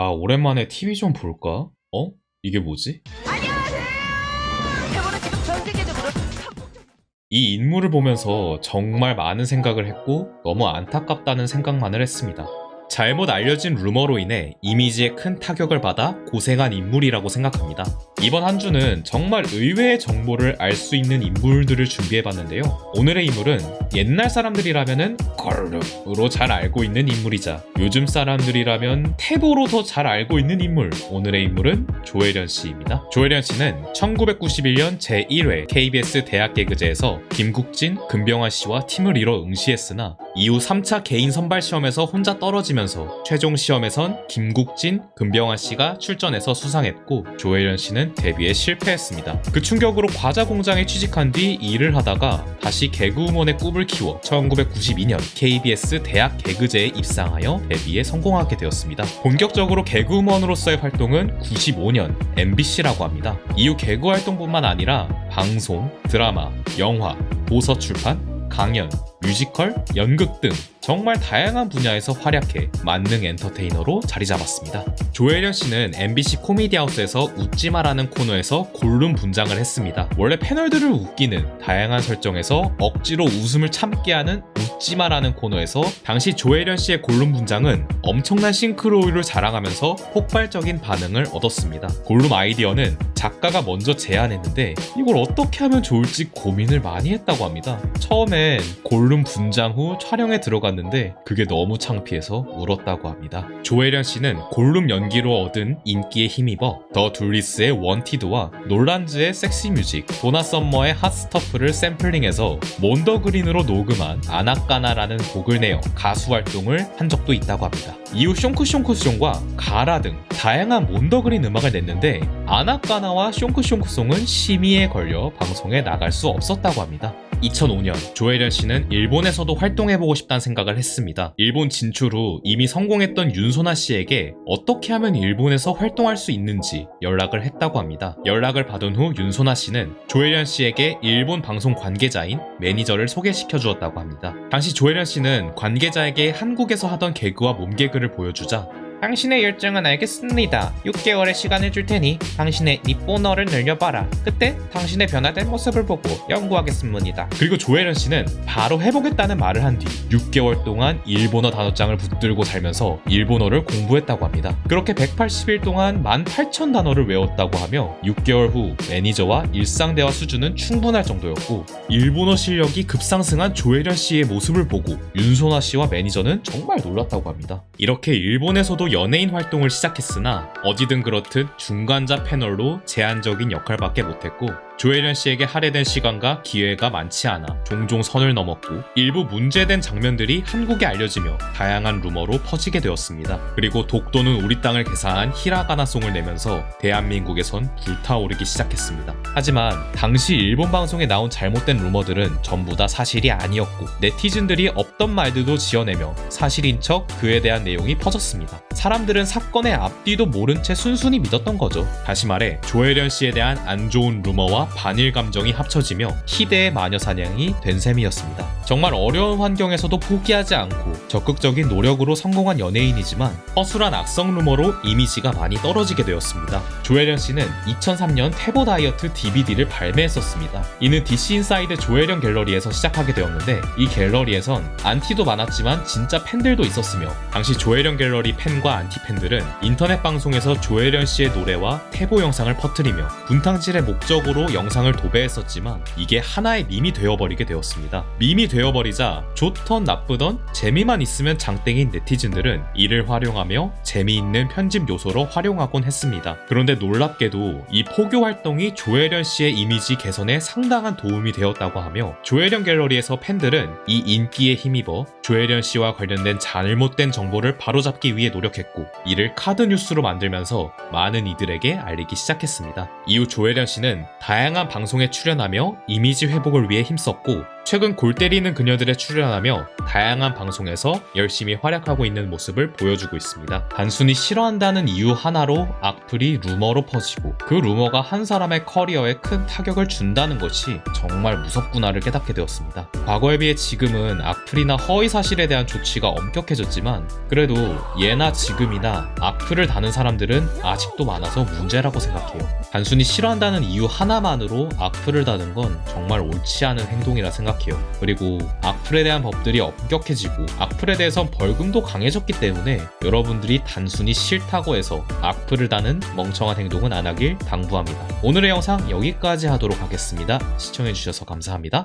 오랜만에 TV 좀 볼까? 이게 뭐지? 안녕하세요. 태고는 지금 전 세계적으로 이 인물을 보면서 정말 많은 생각을 했고 너무 안타깝다는 생각만을 했습니다. 잘못 알려진 루머로 인해 이미지에 큰 타격을 받아 고생한 인물이라고 생각합니다. 이번 한 주는 정말 의외의 정보를 알 수 있는 인물들을 준비해봤는데요. 오늘의 인물은 옛날 사람들이라면은 걸룸으로 잘 알고 있는 인물이자 요즘 사람들이라면 태보로 더 잘 알고 있는 인물. 오늘의 인물은 조혜련 씨입니다. 조혜련 씨는 1991년 제1회 KBS 대학 개그제에서 김국진, 금병환 씨와 팀을 이뤄 응시했으나 이후 3차 개인 선발 시험에서 혼자 떨어지면서 최종 시험에선 김국진, 금병환 씨가 출전해서 수상했고 조혜련 씨는 데뷔에 실패했습니다. 그 충격으로 과자 공장에 취직한 뒤 일을 하다가 다시 개그우먼의 꿈을 키워 1992년 KBS 대학 개그제에 입상하여 데뷔에 성공하게 되었습니다. 본격적으로 개그우먼으로서의 활동은 95년 MBC라고 합니다. 이후 개그 활동뿐만 아니라 방송, 드라마, 영화, 도서 출판, 강연, 뮤지컬, 연극 등 정말 다양한 분야에서 활약해 만능 엔터테이너로 자리 잡았습니다. 조혜련 씨는 MBC 코미디하우스에서 웃지마라는 코너에서 골룸 분장을 했습니다. 원래 패널들을 웃기는 다양한 설정에서 억지로 웃음을 참게 하는 웃지마라는 코너에서 당시 조혜련 씨의 골룸 분장은 엄청난 싱크로율을 자랑하면서 폭발적인 반응을 얻었습니다. 골룸 아이디어는 작가가 먼저 제안했는데 이걸 어떻게 하면 좋을지 고민을 많이 했다고 합니다. 처음엔 골룸 분장 후 촬영에 들어갔는데 그게 너무 창피해서 울었다고 합니다. 조혜련 씨는 골룸 연기로 얻은 인기에 힘입어 더 둘리스의 원티드와 놀란즈의 섹시뮤직, 도나 썸머의 핫스터프를 샘플링해서 몬더그린으로 녹음한 아나까나라는 곡을 내어 가수 활동을 한 적도 있다고 합니다. 이후 숑크숑크송과 가라 등 다양한 몬더그린 음악을 냈는데 아나까나와 숑크숑크송은 심의에 걸려 방송에 나갈 수 없었다고 합니다. 2005년 조혜련 씨는 일본에서도 활동해보고 싶다는 생각을 했습니다. 일본 진출 후 이미 성공했던 윤소나 씨에게 어떻게 하면 일본에서 활동할 수 있는지 연락을 했다고 합니다. 연락을 받은 후 윤소나 씨는 조혜련 씨에게 일본 방송 관계자인 매니저를 소개시켜 주었다고 합니다. 당시 조혜련 씨는 관계자에게 한국에서 하던 개그와 몸개그를 보여주자 당신의 열정은 알겠습니다. 6개월의 시간을 줄 테니 당신의 니뽀너를 늘려봐라. 그때 당신의 변화된 모습을 보고 연구하겠습니다. 그리고 조혜련 씨는 바로 해보겠다는 말을 한 뒤 6개월 동안 일본어 단어장을 붙들고 살면서 일본어를 공부했다고 합니다. 그렇게 180일 동안 18,000단어를 외웠다고 하며 6개월 후 매니저와 일상대화 수준은 충분할 정도였고 일본어 실력이 급상승한 조혜련 씨의 모습을 보고 윤소나 씨와 매니저는 정말 놀랐다고 합니다. 이렇게 일본에서도 연예인 활동을 시작했으나 어디든 그렇듯 중간자 패널로 제한적인 역할밖에 못했고 조혜련 씨에게 할애된 시간과 기회가 많지 않아 종종 선을 넘었고 일부 문제된 장면들이 한국에 알려지며 다양한 루머로 퍼지게 되었습니다. 그리고 독도는 우리 땅을 개사한 히라가나송을 내면서 대한민국에선 불타오르기 시작했습니다. 하지만 당시 일본 방송에 나온 잘못된 루머들은 전부 다 사실이 아니었고 네티즌들이 없던 말들도 지어내며 사실인 척 그에 대한 내용이 퍼졌습니다. 사람들은 사건의 앞뒤도 모른 채 순순히 믿었던 거죠. 다시 말해 조혜련 씨에 대한 안 좋은 루머와 반일 감정이 합쳐지며 희대의 마녀 사냥이 된 셈이었습니다. 정말 어려운 환경에서도 포기하지 않고 적극적인 노력으로 성공한 연예인이지만 허술한 악성 루머로 이미지가 많이 떨어지게 되었습니다. 조혜련 씨는 2003년 태보 다이어트 DVD를 발매했었습니다. 이는 DC 인사이드 조혜련 갤러리에서 시작하게 되었는데 이 갤러리에선 안티도 많았지만 진짜 팬들도 있었으며 당시 조혜련 갤러리 팬과 안티 팬들은 인터넷 방송에서 조혜련 씨의 노래와 태보 영상을 퍼뜨리며 분탕질의 목적으로 영상을 도배했었지만 이게 하나의 밈이 되어버리게 되었습니다. 밈이 되어버리자 좋던 나쁘던 재미만 있으면 장땡인 네티즌들은 이를 활용하며 재미있는 편집 요소로 활용하곤 했습니다. 그런데 놀랍게도 이 포교 활동이 조혜련 씨의 이미지 개선에 상당한 도움이 되었다고 하며 조혜련 갤러리에서 팬들은 이 인기에 힘입어 조혜련 씨와 관련된 잘못된 정보를 바로잡기 위해 노력했고 이를 카드 뉴스로 만들면서 많은 이들에게 알리기 시작했습니다. 이후 조혜련 씨는 다양한 다양한 방송에 출연하며 이미지 회복을 위해 힘썼고 최근 골 때리는 그녀들에 출연하며 다양한 방송에서 열심히 활약하고 있는 모습을 보여주고 있습니다. 단순히 싫어한다는 이유 하나로 악플이 루머로 퍼지고 그 루머가 한 사람의 커리어에 큰 타격을 준다는 것이 정말 무섭구나를 깨닫게 되었습니다. 과거에 비해 지금은 악플이나 허위 사실에 대한 조치가 엄격해졌지만 그래도 예나 지금이나 악플을 다는 사람들은 아직도 많아서 문제라고 생각해요. 단순히 싫어한다는 이유 하나만으로 악플을 다는 건 정말 옳지 않은 행동이라 생각해요. 그리고 악플에 대한 법들이 엄격해지고 악플에 대해선 벌금도 강해졌기 때문에 여러분들이 단순히 싫다고 해서 악플을 다는 멍청한 행동은 안 하길 당부합니다. 오늘의 영상 여기까지 하도록 하겠습니다. 시청해주셔서 감사합니다.